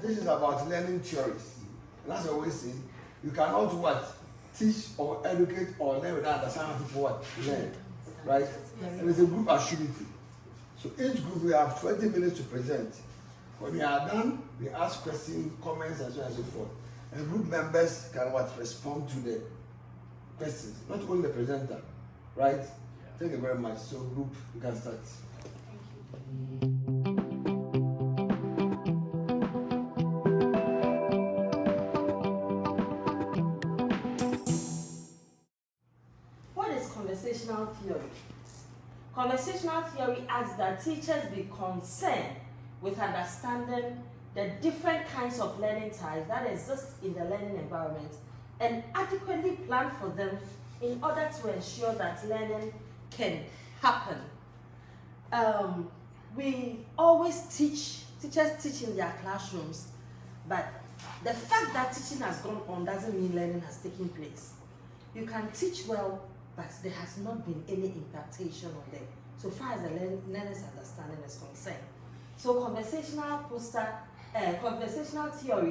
This is about learning theories. And as I always say, you cannot what? Teach or educate or learn without understanding how people what? Learn. Right? And it's a group activity. So each group we have 20 minutes to present. When we are done, we ask questions, comments, and so on and so forth. And group members can what? Respond to the questions, not only the presenter. Right? Thank you very much. So group, you can start. What is conversational theory? Conversational theory asks that teachers be concerned with understanding the different kinds of learning types that exist in the learning environment and adequately plan for them in order to ensure that learning can happen. We always teachers teach in their classrooms, but the fact that teaching has gone on doesn't mean learning has taken place. You can teach well, but there has not been any impactation on them, so far as the learner's understanding is concerned. So conversational theory,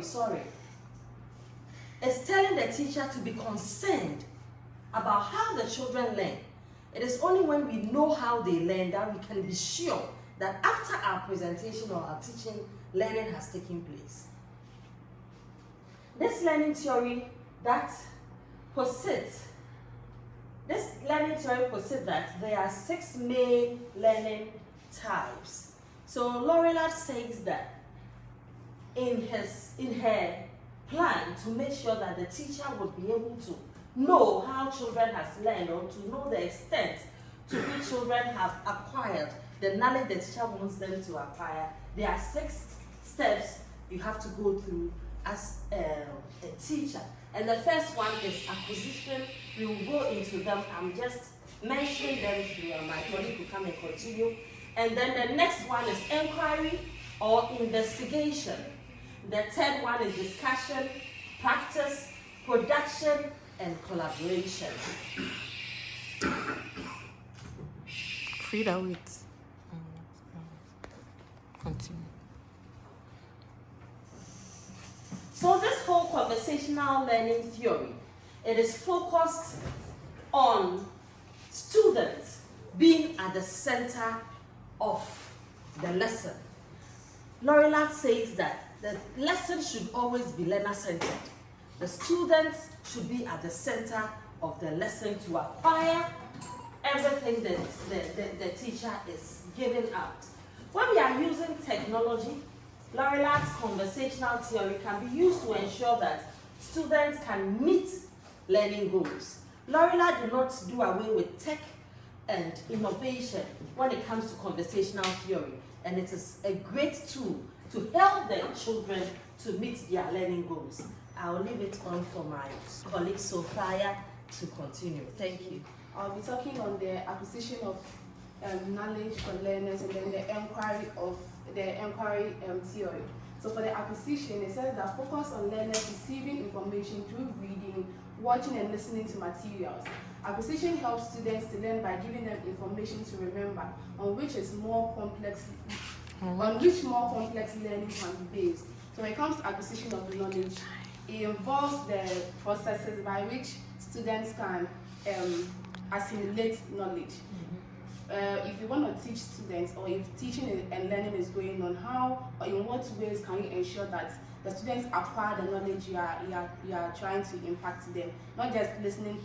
is telling the teacher to be concerned about how the children learn. It is only when we know how they learn that we can be sure that after our presentation or our teaching, learning has taken place. This learning theory posits that there are 6 main learning types. So Lorillard says that in her plan to make sure that the teacher would be able to know how children has learned or to know the extent to which children have acquired the knowledge the teacher wants them to acquire, there are 6 steps you have to go through as a teacher. And the first one is acquisition. We will go into them. I'm just mentioning them through my colleague will come and continue. And then the next one is inquiry or investigation. The third one is discussion, practice, production, and collaboration. Frida, wait. Continue. So this whole conversational learning theory, it is focused on students being at the center of the lesson. Lorillard says that the lesson should always be learner-centered. The students should be at the center of the lesson to acquire everything that the teacher is giving out. When we are using technology, Lorillard's conversational theory can be used to ensure that students can meet learning goals. Lorillard did not do away with tech and innovation when it comes to conversational theory, and it is a great tool to help the children to meet their learning goals. I'll leave it on for my colleague Sophia to continue. Thank you. I'll be talking on the acquisition of knowledge for learners and then the inquiry theory. So for the acquisition, it says that focus on learners receiving information through reading, watching and listening to materials. Acquisition helps students to learn by giving them information to remember, on which more complex learning can be based. So when it comes to acquisition of knowledge, it involves the processes by which students can assimilate knowledge. If you want to teach students, or if teaching and learning is going on, how or in what ways can you ensure that the students acquire the knowledge you are trying to impact them? Not just listening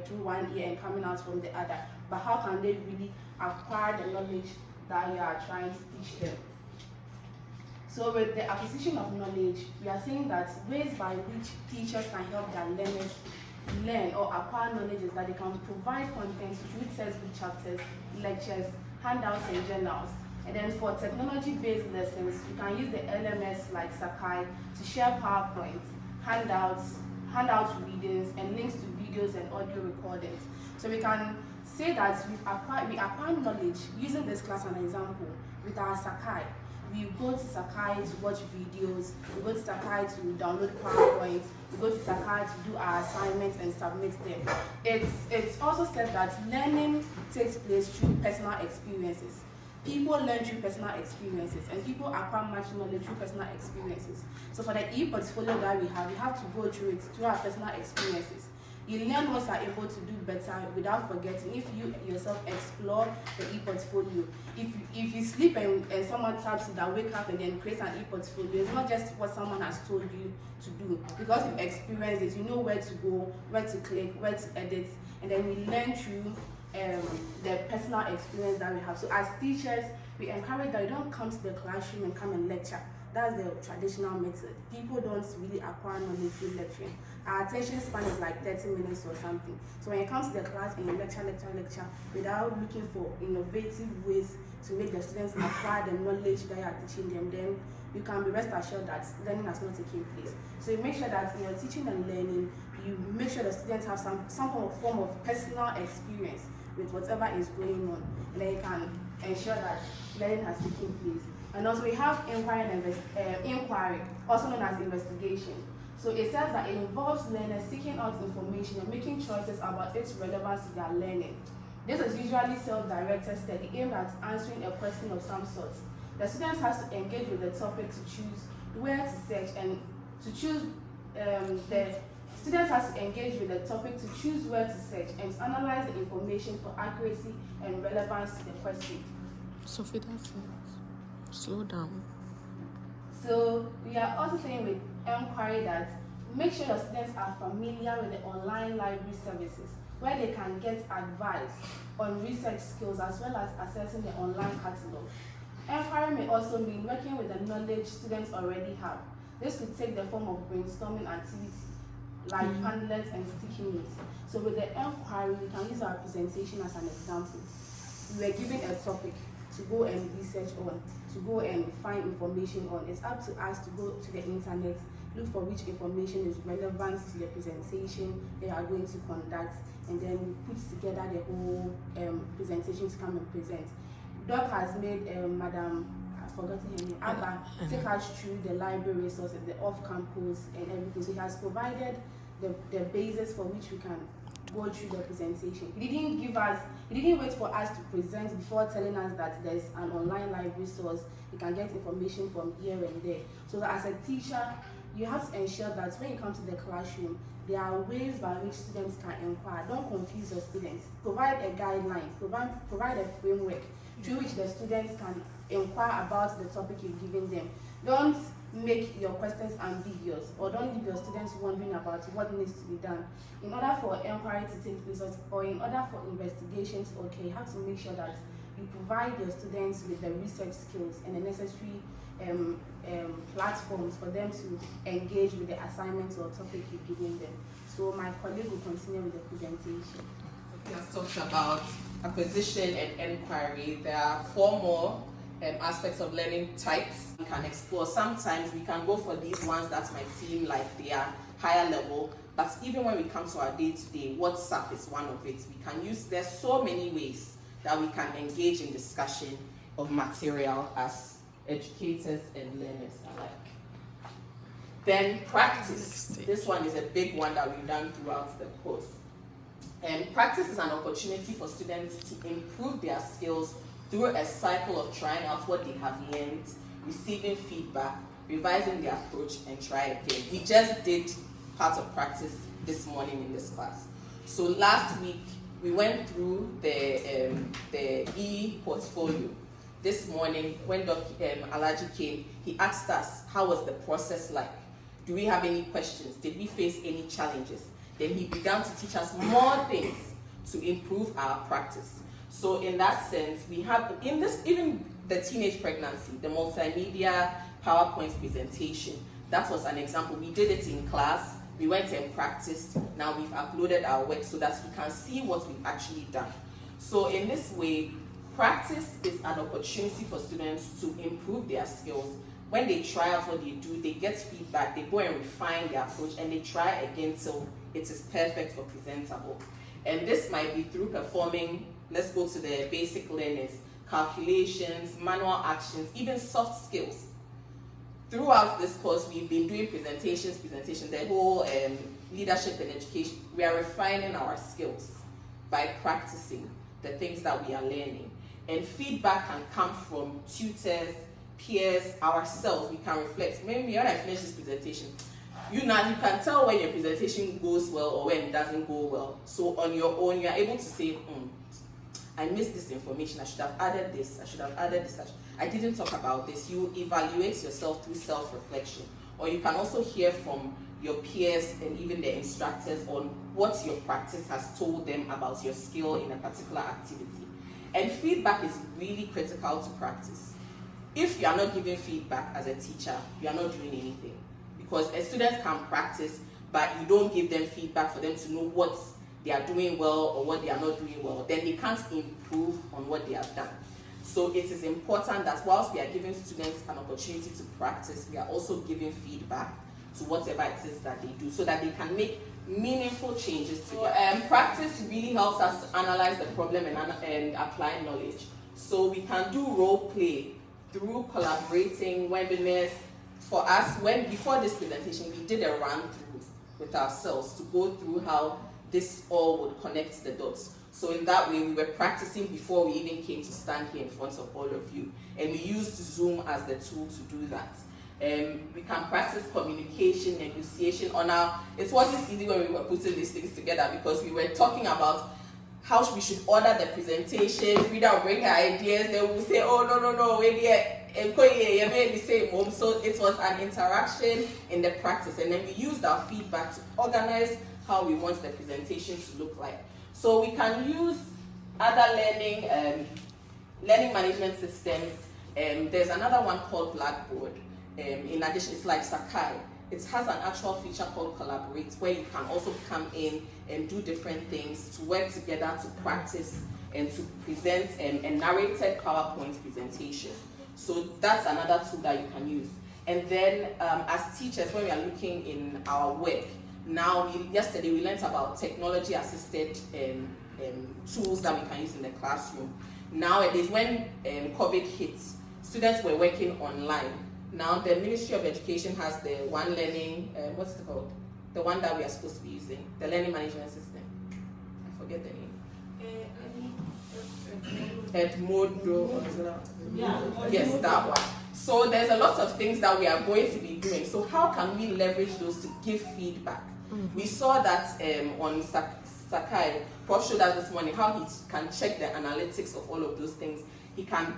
through one ear and coming out from the other, but how can they really acquire the knowledge that you are trying to teach them? So with the acquisition of knowledge, we are saying that ways by which teachers can help their learners learn or acquire knowledge is that they can provide content through textbook chapters, lectures, handouts, and journals. And then for technology-based lessons, you can use the LMS like Sakai to share PowerPoint, handouts, readings, and links to videos and audio recordings. So we can say that we acquire knowledge using this class as an example with our Sakai. We go to Sakai to watch videos, we go to Sakai to download PowerPoint, we go to Sakai to do our assignments and submit them. It's also said that learning takes place through personal experiences. People learn through personal experiences, and people acquire much knowledge through personal experiences. So for the e-portfolio that we have to go through it through our personal experiences. You learn what you are able to do better without forgetting. If you yourself explore the e-portfolio, if you sleep and someone taps you that wake up and then creates an e-portfolio, it's not just what someone has told you to do. Because you've experienced it, you know where to go, where to click, where to edit, and then we learn through the personal experience that we have. So as teachers, we encourage that you don't come to the classroom and come and lecture. That's the traditional method. People don't really acquire knowledge through lecturing. Our attention span is like 30 minutes or something. So when it comes to the class and you lecture without looking for innovative ways to make the students acquire the knowledge that you are teaching them, then you can be rest assured that learning has not taken place. So you make sure that in your teaching and learning, you make sure the students have some form of personal experience with whatever is going on, and then you can ensure that learning has taken place. And also we have inquiry, also known as investigation. So it says that it involves learners seeking out information and making choices about its relevance to their learning. This is usually self-directed study aimed at answering a question of some sort. The students has to engage with the topic to choose where to search, and to choose the students has to engage with the topic to choose where to search and to analyze the information for accuracy and relevance to the question. Sophie, that's it. Slow down. So we are also saying with inquiry that make sure your students are familiar with the online library services where they can get advice on research skills as well as accessing the online catalog. Inquiry may also mean working with the knowledge students already have. This could take the form of brainstorming activities like panelets and sticky notes. So with the inquiry, we can use our presentation as an example. We were given a topic to go and research on, to go and find information on. It's up to us to go to the internet, look for which information is relevant to the presentation they are going to conduct, and then we put together the whole presentation to come and present. Doc has made Madam, I've forgotten her name, Abba, take us through the library resources, the off-campus and everything. So he has provided the basis for which we can go through the presentation. He didn't wait for us to present before telling us that there's an online library source. You can get information from here and there. So as a teacher, you have to ensure that when you come to the classroom, there are ways by which students can inquire. Don't confuse your students. Provide a guideline, provide a framework through which the students can inquire about the topic you've given them. Don't make your questions ambiguous, or don't leave your students wondering about what needs to be done. In order for inquiry to take place, or in order for investigations, you have to make sure that you provide your students with the research skills and the necessary platforms for them to engage with the assignments or topic you've given them. So my colleague will continue with the presentation. We have talked about acquisition and inquiry. There are 4 more aspects of learning types we can explore. Sometimes we can go for these ones that might seem like they are higher level, but even when we come to our day-to-day, WhatsApp is one of it. We can use, there's so many ways that we can engage in discussion of material as educators and learners alike. Then practice. This one is a big one that we've done throughout the course. And practice is an opportunity for students to improve their skills through a cycle of trying out what they have learned, receiving feedback, revising their approach, and try again. We just did part of practice this morning in this class. So last week, we went through the e-portfolio. This morning, when Dr. Alaji came, he asked us, how was the process like? Do we have any questions? Did we face any challenges? Then he began to teach us more things to improve our practice. So in that sense, we have, in this, even the teenage pregnancy, the multimedia PowerPoint presentation, that was an example. We did it in class, we went and practiced, now we've uploaded our work so that we can see what we've actually done. So in this way, practice is an opportunity for students to improve their skills. When they try out what they do, they get feedback, they go and refine their approach, and they try again till it is perfect or presentable. And this might be through performing, let's go to the basic learners, calculations, manual actions, even soft skills. Throughout this course, we've been doing presentations, the whole leadership and education. We are refining our skills by practicing the things that we are learning. And feedback can come from tutors, peers, ourselves. We can reflect. Maybe when I finish this presentation, you can tell when your presentation goes well or when it doesn't go well. So on your own, you are able to say, I missed this information, I should have added this, I should have added this, I didn't talk about this. You evaluate yourself through self-reflection. Or you can also hear from your peers and even the instructors on what your practice has told them about your skill in a particular activity. And feedback is really critical to practice. If you are not giving feedback as a teacher, you are not doing anything. Because students can practice, but you don't give them feedback for them to know what they are doing well or what they are not doing well, then they can't improve on what they have done. So it is important that whilst we are giving students an opportunity to practice, we are also giving feedback to whatever it is that they do so that they can make meaningful changes to it. Practice really helps us to analyze the problem and apply knowledge. So we can do role play through collaborating webinars. For us, before this presentation, we did a run through with ourselves to go through how this all would connect the dots. So in that way, we were practicing before we even came to stand here in front of all of you. And we used Zoom as the tool to do that. We can practice communication, negotiation. It wasn't easy when we were putting these things together because we were talking about how we should order the presentation. Frida will bring her ideas, then we'll say, oh, no, so it was an interaction in the practice, and then we used our feedback to organize how we want the presentation to look like. So we can use other learning management systems. There's another one called Blackboard. In addition, it's like Sakai. It has an actual feature called Collaborate, where you can also come in and do different things to work together to practice and to present a narrated PowerPoint presentation. So that's another tool that you can use. And then as teachers, when we are looking in our work, yesterday we learned about technology-assisted tools that we can use in the classroom. Nowadays, when COVID hit, students were working online. Now the Ministry of Education has the one learning, what's it called? The one that we are supposed to be using, the learning management system. I forget the name. Edmodo. Yes, that one. So there's a lot of things that we are going to be doing. So how can we leverage those to give feedback? We saw that on Sakai, Prof showed us this morning how he can check the analytics of all of those things. He can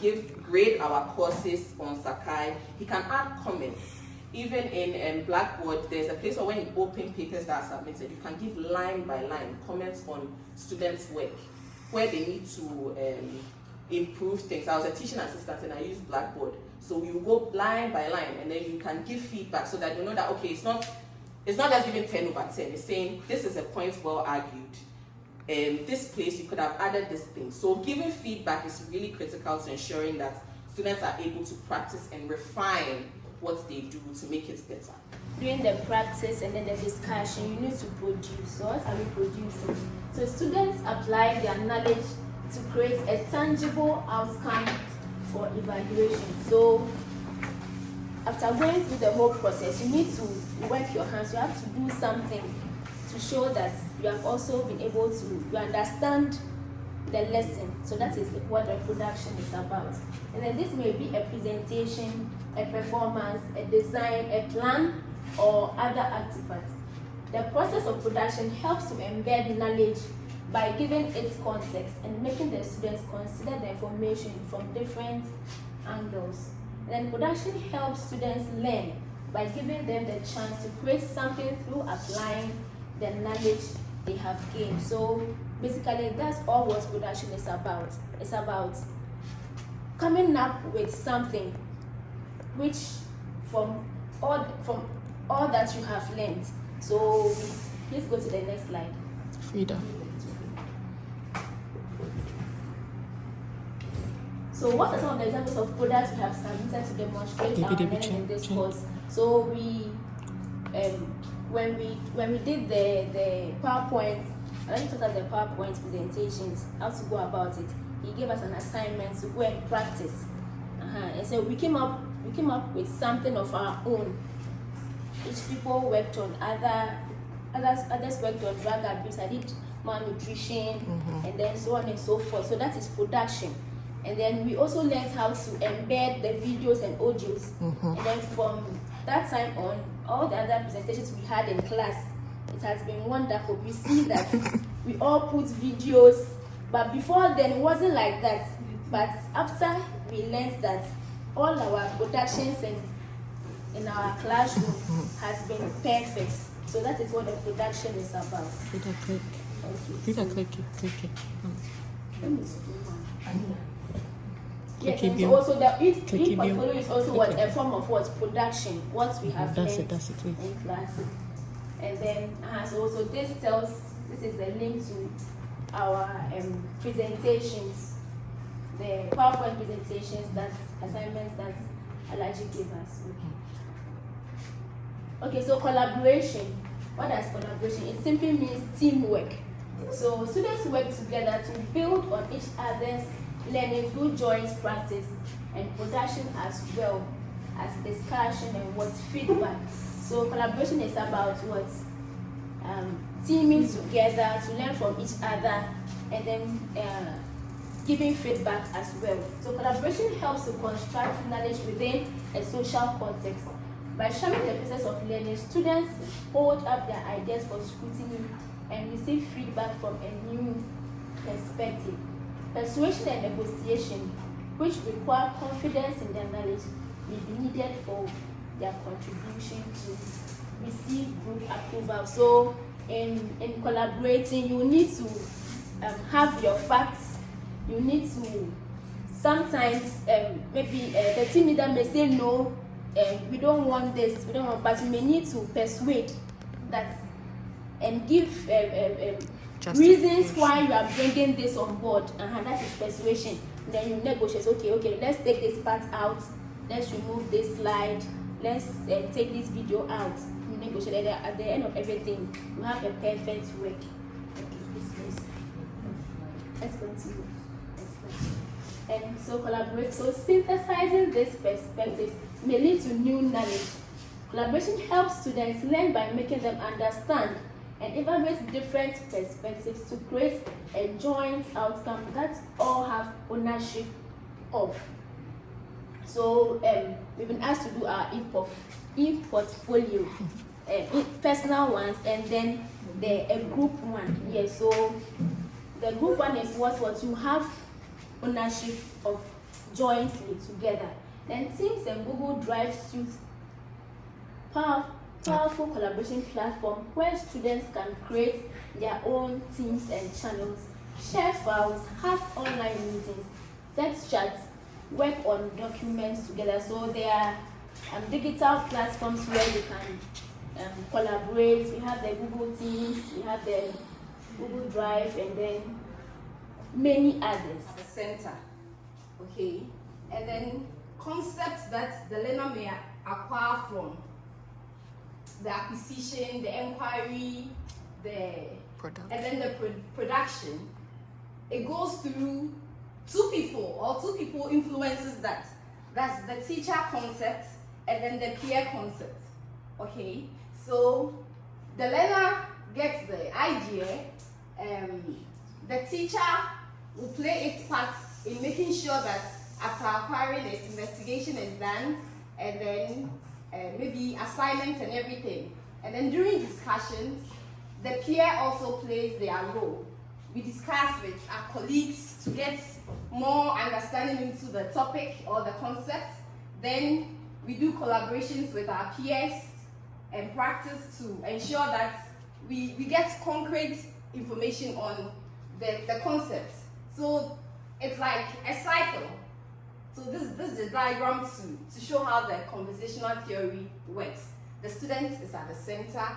grade our courses on Sakai. He can add comments. Even in Blackboard, there's a place where when you open papers that are submitted, you can give line by line comments on students' work, where they need to improve things. I was a teaching assistant and I used Blackboard. So you go line by line and then you can give feedback so that you know that, okay, it's not just giving 10 over 10. It's saying this is a point well argued. This place you could have added this thing. So giving feedback is really critical to ensuring that students are able to practice and refine what they do to make it better. During the practice and then the discussion, you need to produce. So what are we producing? So students apply their knowledge to create a tangible outcome for evaluation. So after going through the whole process, you need to work your hands. You have to do something to show that you have also been able to understand the lesson. So that is what the production is about. And then this may be a presentation, a performance, a design, a plan, or other artifacts. The process of production helps to embed knowledge by giving its context and making the students consider the information from different angles. And then production helps students learn by giving them the chance to create something through applying the knowledge they have gained. So basically, that's all what production is about. It's about coming up with something which from all that you have learned. So please go to the next slide. Frida. So what are some of the examples of products we have submitted to demonstrate our learning in this course? So we when we did the PowerPoint, I already taught us the PowerPoint presentations, how to go about it. He gave us an assignment to go and practice. And so we came up with something of our own. Each people worked on others worked on drug abuse. I did malnutrition, and then so on and so forth. So that is production. And then we also learned how to embed the videos and audios. And then from that time on, all the other presentations we had in class, it has been wonderful. We see that we all put videos, but before then it wasn't like that. But after we learned that all our productions in our classroom has been perfect. So that is what the production is about. Yes, and so also the e-portfolio is also what a form of what production, what we have learned in class. And then so also this is the link to our presentations, the PowerPoint presentations, that assignments that Alaji gave us. Okay, so collaboration. What does collaboration? It simply means teamwork. So students work together to build on each other's learning through joint practice and production, as well as discussion and what feedback. So collaboration is about what teaming together to learn from each other, and then giving feedback as well. So collaboration helps to construct knowledge within a social context. By sharing the process of learning, students hold up their ideas for scrutiny and receive feedback from a new perspective. Persuasion and negotiation, which require confidence in their knowledge, may be needed for their contribution to receive group approval. So in collaborating, you need to have your facts. You need to sometimes maybe the team leader may say no, we don't want this, we don't want, but you may need to persuade that and give reasons why you are bringing this on board. That is persuasion. Then you negotiate. Okay, let's take this part out. Let's remove this slide. Let's take this video out. You negotiate. At the end of everything, you have a perfect work. Okay, let's continue. And so collaborate. So synthesizing this perspective may lead to new knowledge. Collaboration helps students learn by making them understand and evaluate different perspectives to create a joint outcome that all have ownership of. So we've been asked to do our e-portfolio, personal ones, and then a group one. Yes, so the group one is what you have ownership of jointly together. Then Teams and Google Drive suit powerful collaboration platform where students can create their own teams and channels, share files, have online meetings, text chats, work on documents together. So there are digital platforms where you can collaborate. We have the Google Teams, we have the Google Drive, and then many others. At the center, okay, and then concepts that the learner may acquire from the acquisition, the inquiry, and then the production. It goes through two people influences that. That's the teacher concept and then the peer concept. Okay, so the learner gets the idea, the teacher will play its part in making sure that after acquiring it, investigation is done, and then maybe assignments and everything. And then during discussions, the peer also plays their role. We discuss with our colleagues to get more understanding into the topic or the concept. Then we do collaborations with our peers and practice to ensure that we get concrete information on the concepts. So it's like a cycle. So this is the diagram to show how the conversational theory works. The student is at the center,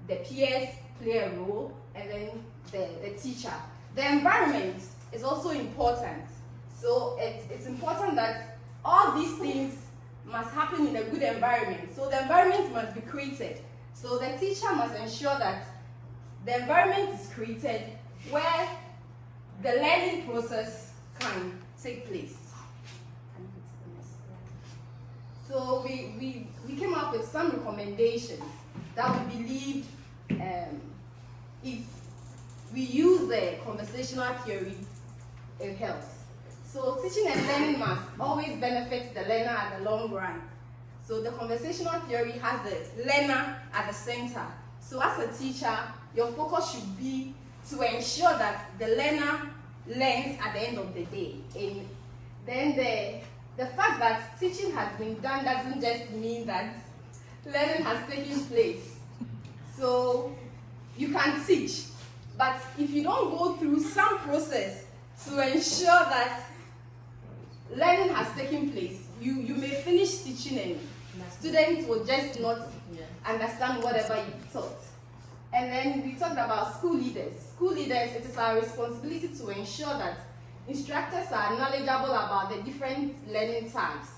the peers play a role, and then the teacher. The environment is also important. So it's important that all these things must happen in a good environment. So the environment must be created. So the teacher must ensure that the environment is created where the learning process can take place. So we came up with some recommendations that we believed if we use the conversational theory, it helps. So teaching and learning must always benefit the learner at the long run. So the conversational theory has the learner at the center. So as a teacher, your focus should be to ensure that the learner learns at the end of the day. And then the fact that teaching has been done doesn't just mean that learning has taken place. So you can teach, but if you don't go through some process to ensure that learning has taken place, you may finish teaching and students will just not understand whatever you've taught. And then we talked about school leaders. School leaders, it is our responsibility to ensure that instructors are knowledgeable about the different learning types.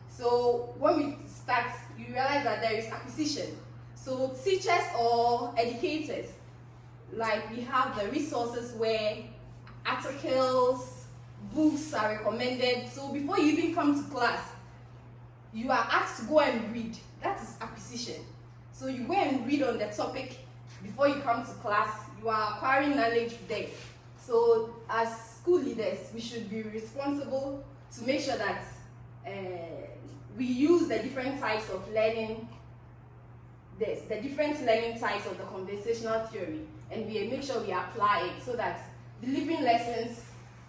So when we start, you realize that there is acquisition. So teachers or educators, like we have the resources where articles, books are recommended. So before you even come to class, you are asked to go and read. That is acquisition. So you go and read on the topic before you come to class. You are acquiring knowledge there. So as school leaders, we should be responsible to make sure that we use the different types of learning, the different learning types of the conversational theory, and we make sure we apply it so that delivering lessons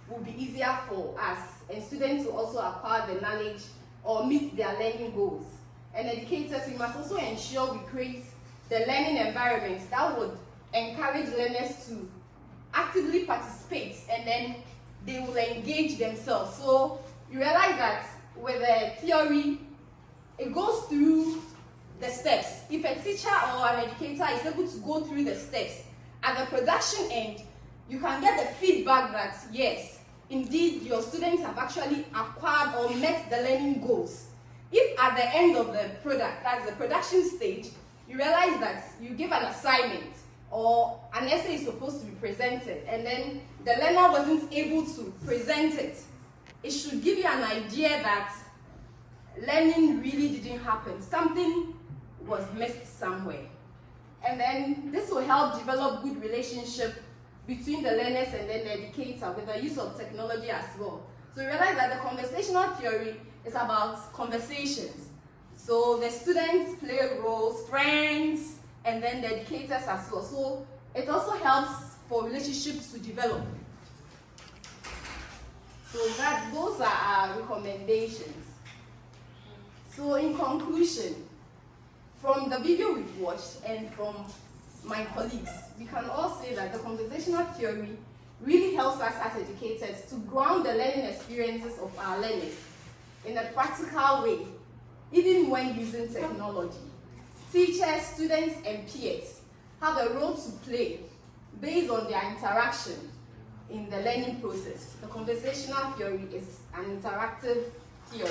will be easier for us and students will also acquire the knowledge or meet their learning goals. And educators, we must also ensure we create the learning environment that would encourage learners to actively participate, and then they will engage themselves. So you realize that with the theory, it goes through the steps. If a teacher or an educator is able to go through the steps, at the production end, you can get the feedback that yes, indeed your students have actually acquired or met the learning goals. If at the end of the product, that's the production stage, you realize that you give an assignment or an essay is supposed to be presented and then the learner wasn't able to present it, it should give you an idea that learning really didn't happen. Something was missed somewhere. And then this will help develop good relationship between the learners and then the educator with the use of technology as well. So you realize that the conversational theory is about conversations. So the students play roles, friends, and then the educators as well. So it also helps for relationships to develop. So those are our recommendations. So in conclusion, from the video we've watched and from my colleagues, we can all say that the conversational theory really helps us as educators to ground the learning experiences of our learners in a practical way, even when using technology. Teachers, students, and peers have a role to play based on their interaction in the learning process. The conversational theory is an interactive theory.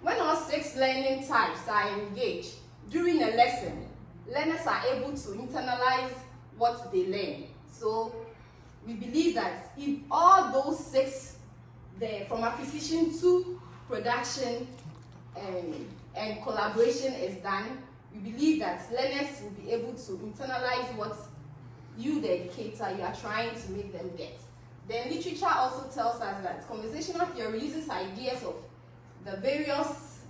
When all 6 learning types are engaged during a lesson, learners are able to internalize what they learn. So we believe that if all those 6, from acquisition to production and collaboration is done, we believe that learners will be able to internalize what you, the educator, you are trying to make them get. Then literature also tells us that conversational theory uses ideas of the various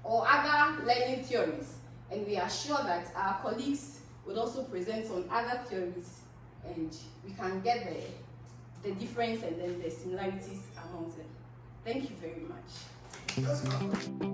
or other learning theories, and we are sure that our colleagues would also present on other theories and we can get the difference and then the similarities among them. Thank you very much.